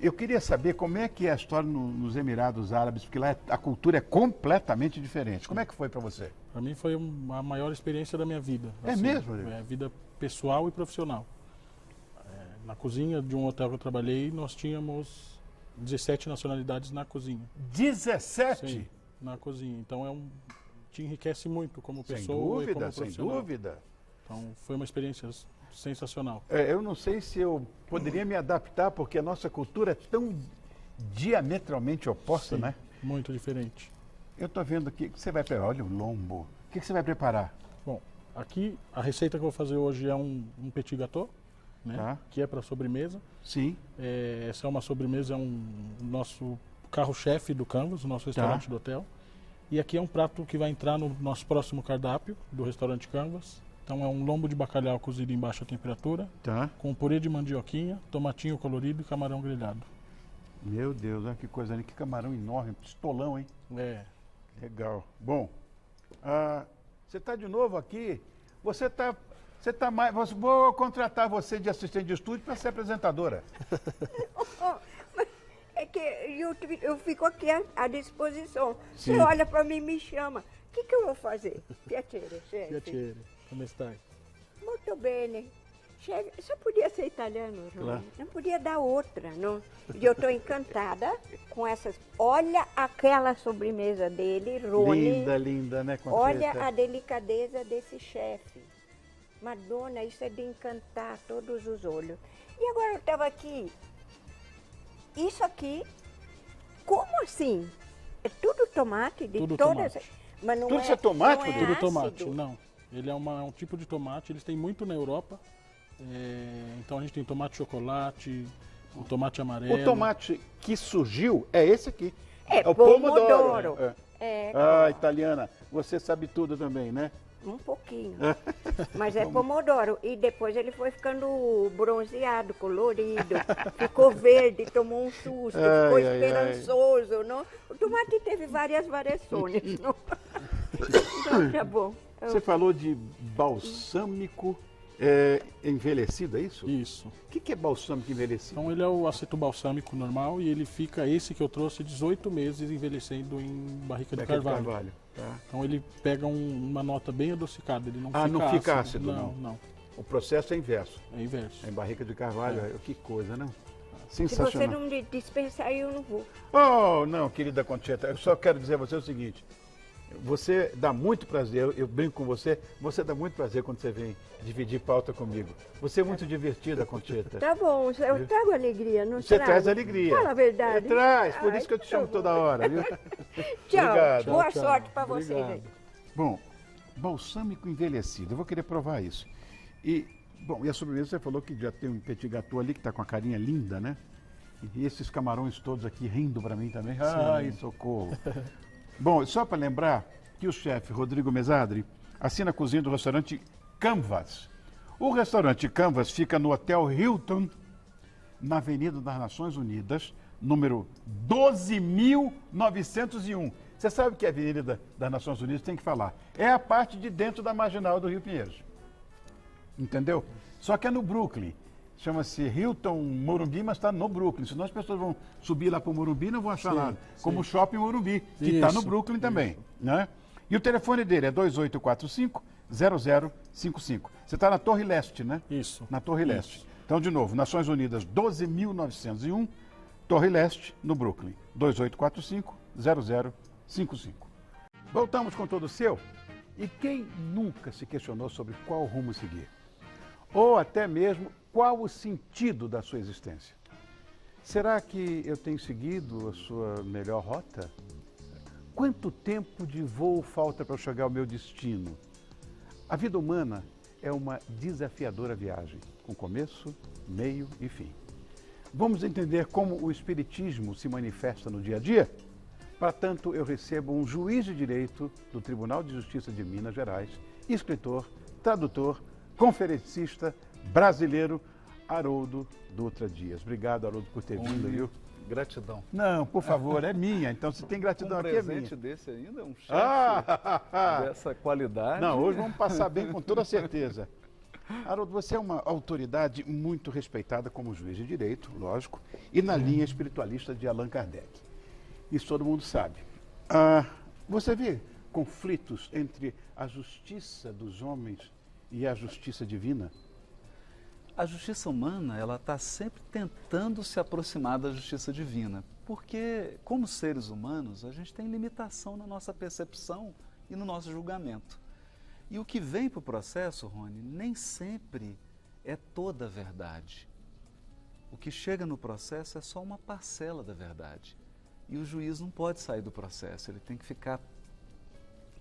Eu queria saber como é que é a história nos Emirados Árabes, porque lá a cultura é completamente diferente. Como é que foi para você? Para mim foi a maior experiência da minha vida. É mesmo? Vida pessoal e profissional. Na cozinha de um hotel que eu trabalhei, nós tínhamos 17 nacionalidades na cozinha. 17? Sim, na cozinha. Então te enriquece muito como pessoa e como profissional. Sem dúvida. Então foi uma experiência sensacional. Eu não sei se eu poderia me adaptar, porque a nossa cultura é tão diametralmente oposta, Sim, né? Muito diferente. Eu estou vendo aqui, você vai preparar, olha o lombo. O que você vai preparar? Bom, aqui a receita que eu vou fazer hoje é um petit gâteau, né? Tá. Que é para sobremesa. Sim. Essa é uma sobremesa, é nosso carro-chefe do Canvas, o nosso restaurante do hotel. E aqui é um prato que vai entrar no nosso próximo cardápio do restaurante Canvas. Então é um lombo de bacalhau cozido em baixa temperatura, com purê de mandioquinha, tomatinho colorido e camarão grelhado. Meu Deus, olha que coisa, né? Que camarão enorme, pistolão, hein? Legal. Bom, você está de novo aqui, você tá mais, vou contratar você de assistente de estúdio para ser apresentadora. É que eu fico aqui à disposição. Sim. Você olha para mim e me chama. O que eu vou fazer? Piacere, chefe. Piacere, come stai? Muito bem. Chefe, só podia ser italiano, não? Claro. Não podia dar outra, não? E eu estou encantada com essas. Olha aquela sobremesa dele, Rony. Linda, né? Olha a delicadeza desse chefe. Madonna, isso é de encantar todos os olhos. E agora eu estava aqui. Isso aqui, assim? É tudo tomate de Tudo todas. tomate. Mas não Tudo isso é tomate, não é Tudo ácido. tomate, não. Ele é um tipo de tomate, eles têm muito na Europa. Então a gente tem tomate chocolate, o tomate amarelo. O tomate que surgiu é esse aqui. É o pomodoro. Ah, italiana, você sabe tudo também, né? Um pouquinho. Mas é pomodoro. E depois ele foi ficando bronzeado, colorido, ficou verde, tomou um susto, ficou esperançoso. Não? O tomate teve várias variações. Não? Então, tá bom. Você falou de balsâmico envelhecido, é isso? Isso. O que é balsâmico envelhecido? Então ele é o aceto balsâmico normal e ele fica, esse que eu trouxe, 18 meses envelhecendo em barrica de carvalho. Tá. Então ele pega uma nota bem adocicada, ele não fica não ácido. fica ácido, Não, não. O processo é inverso. é inverso. É em barrica de carvalho, que coisa, não? Se você Sensacional. não me dispensar, eu não vou. Oh, não, querida Concheta, eu só quero dizer a você o seguinte. Você dá muito prazer, eu brinco com você, você dá muito prazer quando você vem dividir pauta comigo. Você é muito divertida, Concheta. Tá bom, eu trago alegria, não Você trago? traz alegria. Fala a verdade. Traz, por Ai, isso que eu te tá chamo bom. toda hora, viu? Tchau, Obrigado. boa Tchau, sorte para obrigado. vocês aí. Bom, balsâmico envelhecido, eu vou querer provar isso. E a sobremesa você falou que já tem um petit gâteau ali que está com a carinha linda, né? E esses camarões todos aqui rindo para mim também. Ai, socorro. Bom, só para lembrar que o chefe Rodrigo Mesadri assina a cozinha do restaurante Canvas. O restaurante Canvas fica no Hotel Hilton, na Avenida das Nações Unidas, número 12.901. Você sabe que a Avenida das Nações Unidas tem que falar. É a parte de dentro da marginal do Rio Pinheiros. Entendeu? Só que é no Brooklyn. Chama-se Hilton Morumbi, mas está no Brooklyn. Senão as pessoas vão subir lá para o Morumbi e não vão achar nada. Como o Shopping Morumbi, que está no Brooklyn também. Né? E o telefone dele é 2845-0055. Você está na Torre Leste, né? Isso. Na Torre Leste. Então, de novo, Nações Unidas 12.901, Torre Leste, no Brooklyn. 2845-0055. Voltamos com todo o seu. E quem nunca se questionou sobre qual rumo seguir? Ou até mesmo qual o sentido da sua existência? Será que eu tenho seguido a sua melhor rota? Quanto tempo de voo falta para eu chegar ao meu destino? A vida humana é uma desafiadora viagem, com começo, meio e fim. Vamos entender como o Espiritismo se manifesta no dia a dia? Para tanto, eu recebo um juiz de direito do Tribunal de Justiça de Minas Gerais, escritor, tradutor, conferencista brasileiro, Haroldo Dutra Dias. Obrigado, Haroldo, por ter vindo, viu? Gratidão. Não, por favor, é minha. Então, se tem gratidão aqui, é minha. presente desse ainda, um chefe Ah! dessa qualidade. Não, hoje vamos passar bem com toda certeza. Haroldo, você é uma autoridade muito respeitada como juiz de direito, lógico, e na linha espiritualista de Allan Kardec. Isso todo mundo sabe. Você vê conflitos entre a justiça dos homens e a justiça divina? A justiça humana, ela está sempre tentando se aproximar da justiça divina, porque, como seres humanos, a gente tem limitação na nossa percepção e no nosso julgamento. E o que vem para o processo, Rony, nem sempre é toda a verdade. O que chega no processo é só uma parcela da verdade. E o juiz não pode sair do processo, ele tem que ficar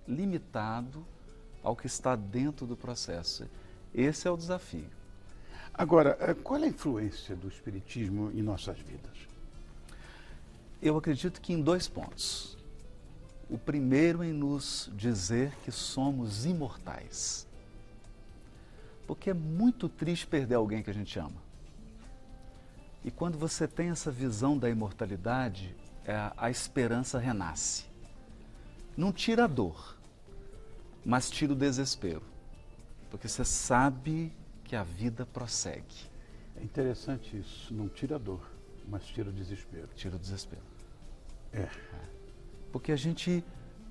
limitado ao que está dentro do processo. Esse é o desafio. Agora, qual é a influência do Espiritismo em nossas vidas? Eu acredito que em 2 pontos. O primeiro em nos dizer que somos imortais. Porque é muito triste perder alguém que a gente ama. E quando você tem essa visão da imortalidade, a esperança renasce. Não tira a dor, mas tira o desespero. Porque você sabe que a vida prossegue. É interessante isso. Não tira a dor, mas tira o desespero. Tira o desespero. É. Porque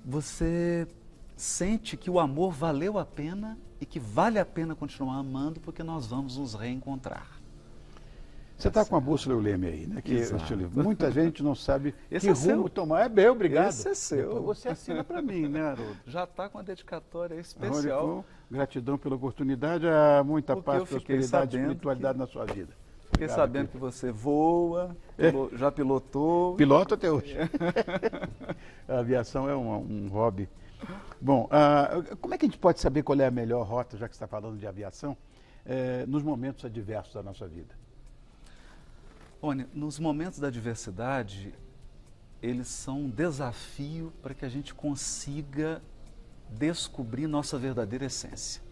você sente que o amor valeu a pena e que vale a pena continuar amando porque nós vamos nos reencontrar. Você está com a bússola e o leme aí, né? Que Exato. muita gente não sabe Esse que é rumo seu. tomar. É bem, obrigado. Esse é seu. Depois você assina para mim, né, Haroldo? Já está com a dedicatória especial. Gratidão pela oportunidade, muita Porque paz, eu fiquei prosperidade e sabendo espiritualidade na sua vida. Fiquei sabendo que você voa, já pilotou. Piloto até hoje. A aviação é um hobby. Bom, como é que a gente pode saber qual é a melhor rota, já que você está falando de aviação, nos momentos adversos da nossa vida? Rony, nos momentos da adversidade, eles são um desafio para que a gente consiga descobrir nossa verdadeira essência.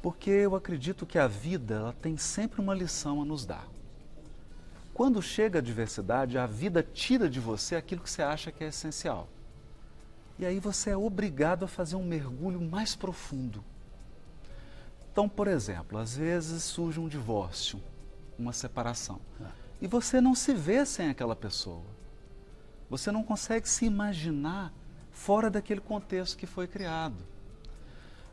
Porque eu acredito que a vida ela tem sempre uma lição a nos dar. Quando chega a adversidade, a vida tira de você aquilo que você acha que é essencial. E aí você é obrigado a fazer um mergulho mais profundo. Então, por exemplo, às vezes surge um divórcio, uma separação. E você não se vê sem aquela pessoa. Você não consegue se imaginar fora daquele contexto que foi criado.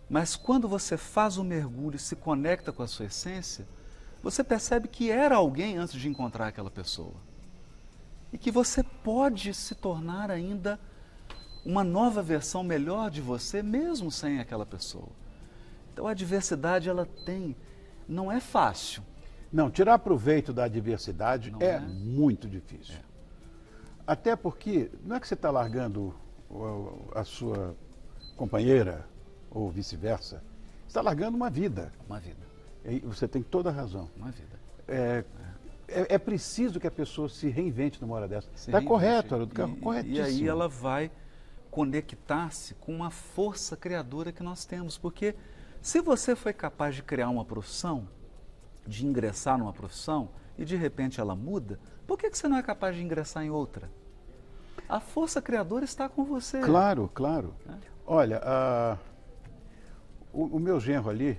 Mas quando você faz o mergulho e se conecta com a sua essência, você percebe que era alguém antes de encontrar aquela pessoa. E que você pode se tornar ainda uma nova versão melhor de você, mesmo sem aquela pessoa. Então a adversidade, ela não é fácil. Não, tirar proveito da adversidade é muito difícil. Até porque não é que você está largando a sua companheira ou vice-versa, você está largando uma vida. Uma vida. E você tem toda a razão. Uma vida. É preciso que a pessoa se reinvente numa hora dessa. Está correto, Haroldo, corretíssimo. E aí ela vai conectar-se com uma força criadora que nós temos. Porque se você foi capaz de criar uma profissão, de ingressar numa profissão, e de repente ela muda, por que você não é capaz de ingressar em outra? A força criadora está com você. Claro, claro. Olha, o meu genro ali,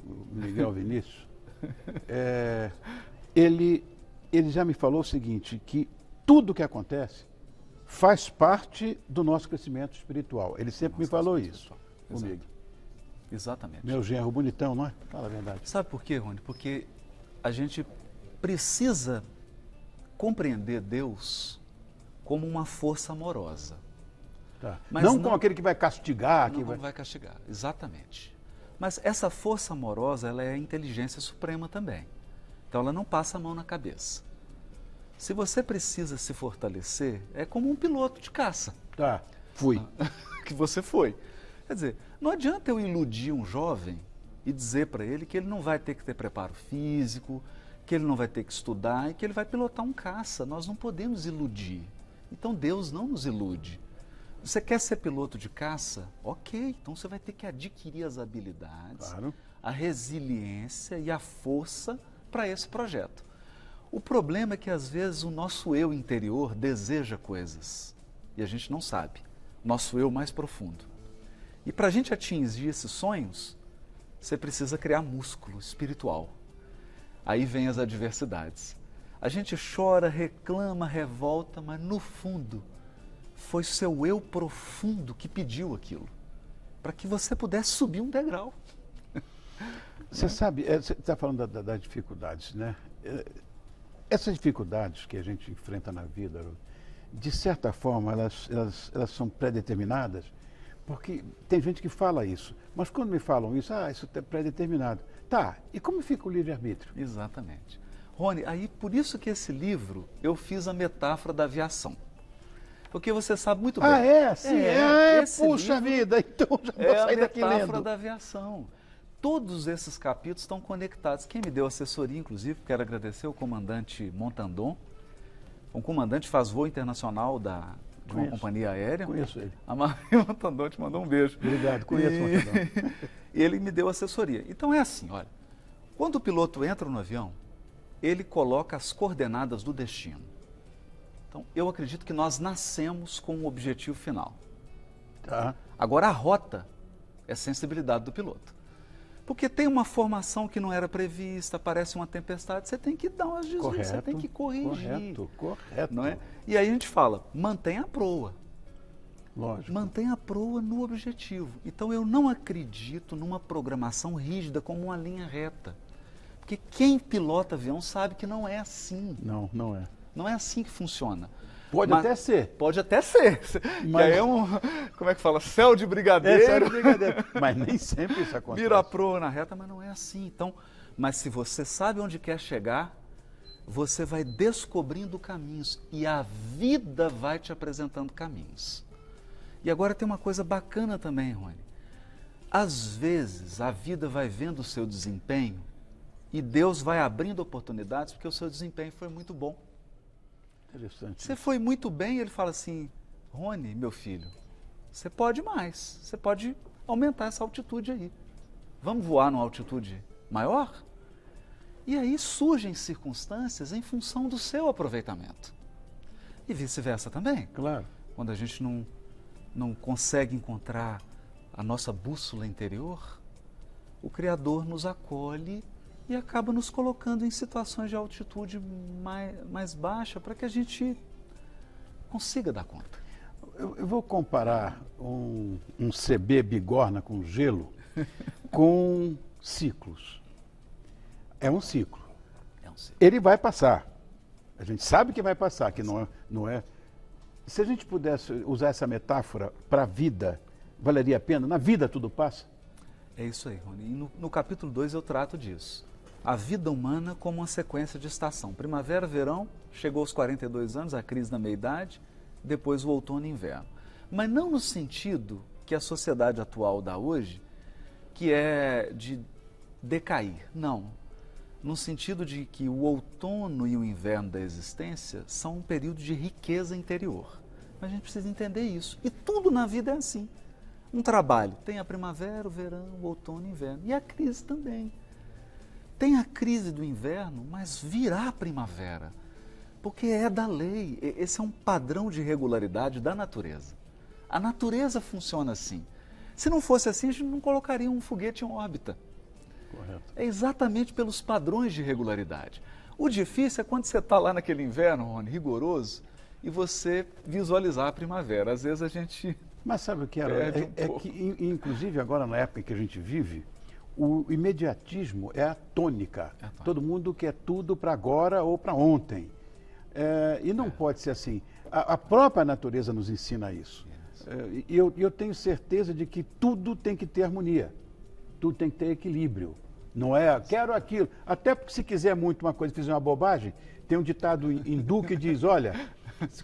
o Miguel Vinícius, ele já me falou o seguinte, que tudo que acontece faz parte do nosso crescimento espiritual. Ele sempre me falou isso comigo. Exatamente. Meu genro bonitão, não é? Fala a verdade. Sabe por quê, Rony? Porque a gente precisa compreender Deus como uma força amorosa. Tá. Mas não como aquele que vai castigar. Não vai castigar, exatamente. Mas essa força amorosa, ela é a inteligência suprema também. Então ela não passa a mão na cabeça. Se você precisa se fortalecer, é como um piloto de caça. Tá, fui. Que você foi. Quer dizer, não adianta eu iludir um jovem e dizer para ele que ele não vai ter que ter preparo físico, que ele não vai ter que estudar e que ele vai pilotar um caça. Nós não podemos iludir. Então Deus não nos ilude. Você quer ser piloto de caça? Ok, então você vai ter que adquirir as habilidades, Claro. a resiliência e a força para esse projeto. O problema é que às vezes o nosso eu interior deseja coisas e a gente não sabe. Nosso eu mais profundo. E para a gente atingir esses sonhos, você precisa criar músculo espiritual. Aí vem as adversidades. A gente chora, reclama, revolta, mas no fundo foi seu eu profundo que pediu aquilo, para que você pudesse subir um degrau. Você sabe, você está falando das dificuldades, né? Essas dificuldades que a gente enfrenta na vida, de certa forma, elas são pré-determinadas, porque tem gente que fala isso, mas quando me falam isso, isso é pré-determinado. Tá, e como fica o livre-arbítrio? Exatamente. Rony, aí por isso que esse livro eu fiz a metáfora da aviação. Porque você sabe muito bem. Sim, puxa vida, então já vou sair daqui lendo. É a metáfora da aviação. Todos esses capítulos estão conectados. Quem me deu assessoria, inclusive, quero agradecer o comandante Montandon. O comandante faz voo internacional de uma companhia aérea. Conheço ele. A Maria Montandon te mandou um beijo. Obrigado, conheço o Montandon. Ele me deu assessoria. Então é assim, olha, quando o piloto entra no avião, ele coloca as coordenadas do destino. Então, eu acredito que nós nascemos com um objetivo final. Tá. Agora, a rota é a sensibilidade do piloto. Porque tem uma formação que não era prevista, aparece uma tempestade, você tem que dar umas desvios, você tem que corrigir. Correto. Não é? E aí a gente fala, mantenha a proa. Lógico. Mantenha a proa no objetivo. Então, eu não acredito numa programação rígida como uma linha reta. Porque quem pilota avião sabe que não é assim. Não, não é. Não é assim que funciona. Pode até ser. Pode até ser. Mas... Que aí é como é que fala? Céu de brigadeiro. Céu de brigadeiro. Mas nem sempre isso acontece. Vira a proa na reta, mas não é assim. Então, Mas se você sabe onde quer chegar, você vai descobrindo caminhos e a vida vai te apresentando caminhos. E agora tem uma coisa bacana também, Rony. Às vezes a vida vai vendo o seu desempenho e Deus vai abrindo oportunidades porque o seu desempenho foi muito bom. Interessante. Você foi muito bem, ele fala assim, Rony, meu filho, você pode mais, você pode aumentar essa altitude aí. Vamos voar numa altitude maior? E aí surgem circunstâncias em função do seu aproveitamento. E vice-versa também. Claro. Quando a gente não consegue encontrar a nossa bússola interior, o Criador nos acolhe e acaba nos colocando em situações de altitude mais baixa para que a gente consiga dar conta. Eu vou comparar um CB bigorna com gelo com ciclos. É um ciclo. É um ciclo. Ele vai passar. A gente sabe que vai passar, que não é. Se a gente pudesse usar essa metáfora para a vida, valeria a pena? Na vida tudo passa? É isso aí, Rony. E no capítulo 2 eu trato disso. A vida humana como uma sequência de estação. Primavera, verão, chegou aos 42 anos, a crise da meia-idade, depois o outono e inverno. Mas não no sentido que a sociedade atual dá hoje, que é de decair. Não. No sentido de que o outono e o inverno da existência são um período de riqueza interior. Mas a gente precisa entender isso. E tudo na vida é assim. Um trabalho tem a primavera, o verão, o outono e o inverno. E a crise também. Tem a crise do inverno, mas virá a primavera. Porque é da lei. Esse é um padrão de regularidade da natureza. A natureza funciona assim. Se não fosse assim, a gente não colocaria um foguete em órbita. Correto. É exatamente pelos padrões de regularidade. O difícil é quando você está lá naquele inverno, Rony, rigoroso, e você visualizar a primavera. Às vezes a gente... Mas sabe o que era? É que, inclusive, agora na época em que a gente vive, o imediatismo é a tônica. Todo mundo quer tudo para agora ou para ontem. E não pode ser assim. A própria natureza nos ensina isso. E eu tenho certeza de que tudo tem que ter harmonia. Tudo tem que ter equilíbrio. Não é, quero aquilo. Até porque se quiser muito uma coisa e fizer uma bobagem, tem um ditado hindu que diz, olha,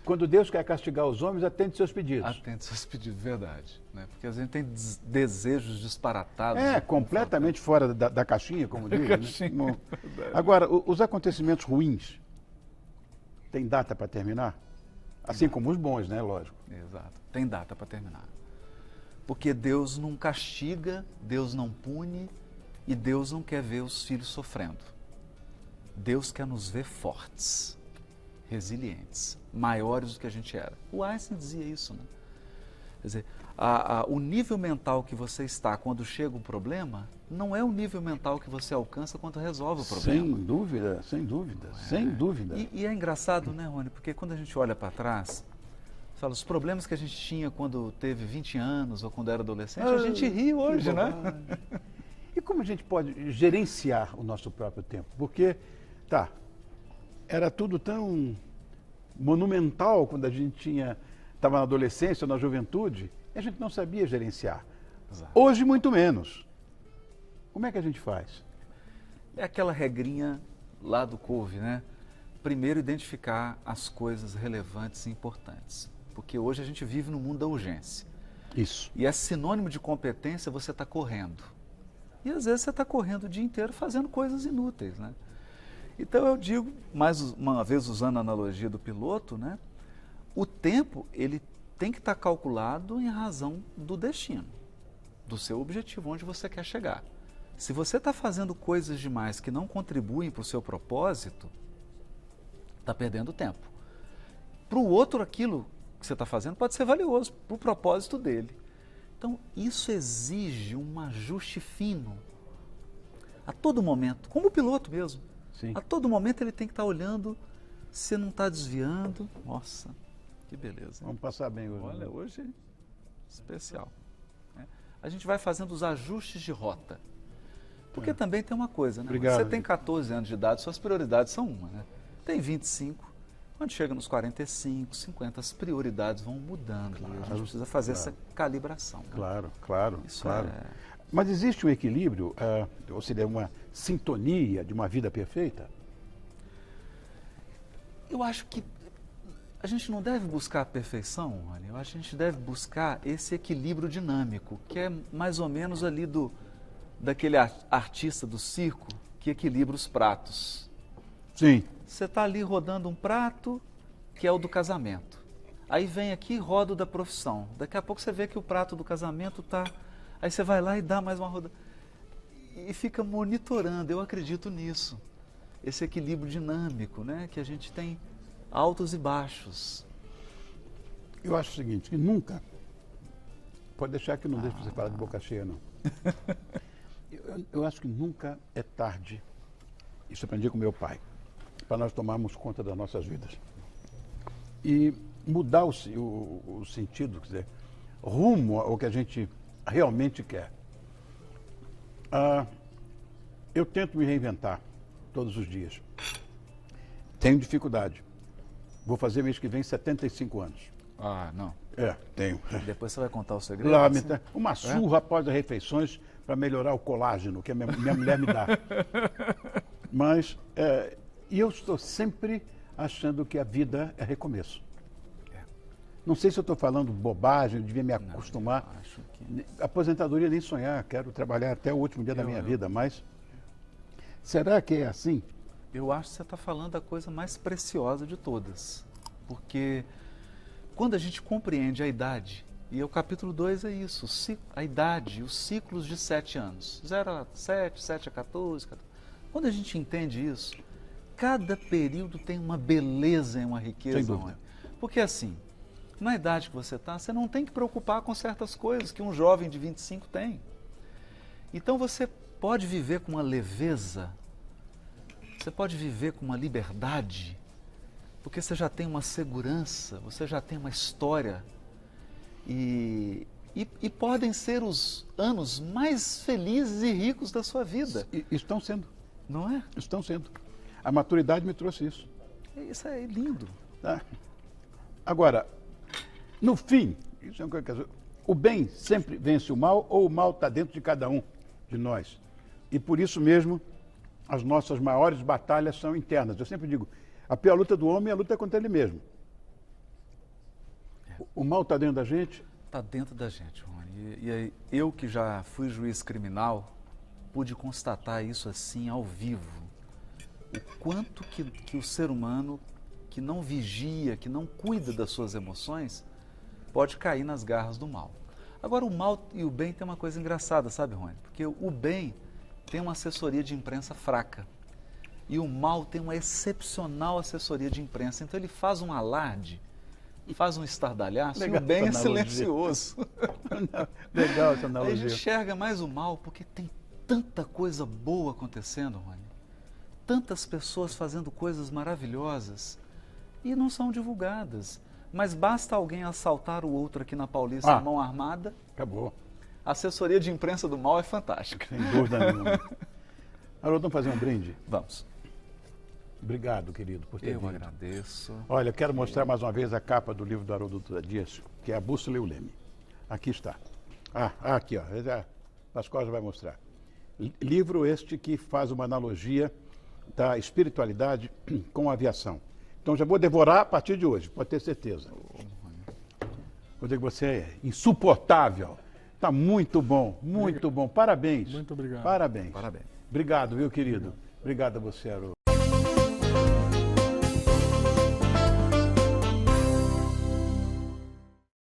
quando Deus quer castigar os homens, atende seus pedidos. Atende seus pedidos, verdade. Né? Porque a gente tem desejos disparatados. Completamente fora da caixinha, como dizem. Né? Agora, os acontecimentos ruins, tem data para terminar? Assim como os bons, né? Lógico. Exato. Tem data para terminar. Porque Deus não castiga, Deus não pune e Deus não quer ver os filhos sofrendo. Deus quer nos ver fortes, resilientes, maiores do que a gente era. O Einstein dizia isso, né? Quer dizer, o nível mental que você está quando chega um problema não é o nível mental que você alcança quando resolve o problema. Sem dúvida, sem dúvida, sem dúvida. E é engraçado, né, Rony? Porque quando a gente olha para trás, fala, os problemas que a gente tinha quando teve 20 anos ou quando era adolescente, a gente ri hoje, né? E como a gente pode gerenciar o nosso próprio tempo? Porque, era tudo tão monumental quando a gente estava na adolescência ou na juventude, e a gente não sabia gerenciar. Exato. Hoje, muito menos. Como é que a gente faz? É aquela regrinha lá do Covey, né? Primeiro, identificar as coisas relevantes e importantes. Porque hoje a gente vive no mundo da urgência. Isso. E é sinônimo de competência você estar correndo. E às vezes você está correndo o dia inteiro fazendo coisas inúteis, né? Então eu digo, mais uma vez usando a analogia do piloto, né? O tempo, ele tem que estar calculado em razão do destino, do seu objetivo, onde você quer chegar. Se você está fazendo coisas demais que não contribuem para o seu propósito, está perdendo tempo. Para o outro, aquilo que você está fazendo pode ser valioso para o propósito dele. Então, isso exige um ajuste fino. A todo momento, como o piloto mesmo. Sim. A todo momento ele tem que estar olhando se não está desviando. Nossa, que beleza. Vamos passar bem hoje. Olha, hoje é especial. Né? A gente vai fazendo os ajustes de rota. Porque também tem uma coisa, né? Obrigado. Você tem 14 anos de idade, suas prioridades são uma, né? Tem 25, quando chega nos 45, 50, as prioridades vão mudando. Claro, a gente precisa fazer essa calibração. Né? Claro. Isso claro. Mas existe um equilíbrio, ou seja, uma sintonia de uma vida perfeita? Eu acho que a gente não deve buscar a perfeição, Rony. Eu acho que a gente deve buscar esse equilíbrio dinâmico, que é mais ou menos ali daquele artista do circo que equilibra os pratos. Sim. Você está ali rodando um prato que é o do casamento. Aí vem aqui e roda o da profissão. Daqui a pouco você vê que o prato do casamento está... Aí você vai lá e dá mais uma roda. E fica monitorando, eu acredito nisso. Esse equilíbrio dinâmico, né? Que a gente tem altos e baixos. Eu acho o seguinte, que nunca... Pode deixar que não deixe você falar de boca cheia, não. Eu acho que nunca é tarde, isso aprendi com meu pai, para nós tomarmos conta das nossas vidas. E mudar o sentido, quer dizer, rumo ao que a gente realmente quer. Eu tento me reinventar todos os dias. Tenho dificuldade. Vou fazer mês que vem 75 anos. Ah, não. Tenho. Depois você vai contar o segredo? Uma surra após as refeições para melhorar o colágeno que a minha mulher me dá. Mas eu estou sempre achando que a vida é recomeço. Não sei se eu estou falando bobagem, eu devia me acostumar. Não, acho que... Aposentadoria nem sonhar, quero trabalhar até o último dia da minha vida, mas será que é assim? Eu acho que você está falando da coisa mais preciosa de todas. Porque quando a gente compreende a idade, e o capítulo 2 é isso, a idade, os ciclos de 7 anos, 0 a 7, 7 a 14. Quando a gente entende isso, cada período tem uma beleza e uma riqueza. Sem dúvida. Porque assim, na idade que você está, você não tem que preocupar com certas coisas que um jovem de 25 tem. Então você pode viver com uma leveza, você pode viver com uma liberdade, porque você já tem uma segurança, você já tem uma história. E podem ser os anos mais felizes e ricos da sua vida. Estão sendo. Não é? Estão sendo. A maturidade me trouxe isso. Isso é lindo. Tá? Agora, no fim, isso é uma coisa, o bem sempre vence o mal ou o mal está dentro de cada um de nós. E por isso mesmo, as nossas maiores batalhas são internas. Eu sempre digo, a pior luta do homem é a luta contra ele mesmo. O mal está dentro da gente? Está dentro da gente, Rony. E eu que já fui juiz criminal, pude constatar isso assim ao vivo. O quanto que o ser humano que não vigia, que não cuida das suas emoções, pode cair nas garras do mal. Agora, o mal e o bem tem uma coisa engraçada, sabe, Rony? Porque o bem tem uma assessoria de imprensa fraca. E o mal tem uma excepcional assessoria de imprensa. Então ele faz um alarde, faz um estardalhaço, e o bem é silencioso. Legal essa analogia. Aí a gente enxerga mais o mal porque tem tanta coisa boa acontecendo, Rony. Tantas pessoas fazendo coisas maravilhosas e não são divulgadas. Mas basta alguém assaltar o outro aqui na Paulista, mão armada. Acabou. A assessoria de imprensa do mal é fantástica. Sem dúvida nenhuma. Haroldo, vamos fazer um brinde? Vamos. Obrigado, querido, por ter vindo. Eu agradeço. Olha, quero mostrar mais uma vez a capa do livro do Haroldo Dias, que é A Bússola e o Leme. Aqui está. Aqui, ó. Pascoal já vai mostrar. Livro este que faz uma analogia da espiritualidade com a aviação. Então já vou devorar a partir de hoje, pode ter certeza. Vou dizer que você é insuportável. Está muito bom, muito bom. Parabéns. Muito obrigado. Parabéns. Parabéns. Obrigado, viu, querido? Obrigado a você, Haroldo.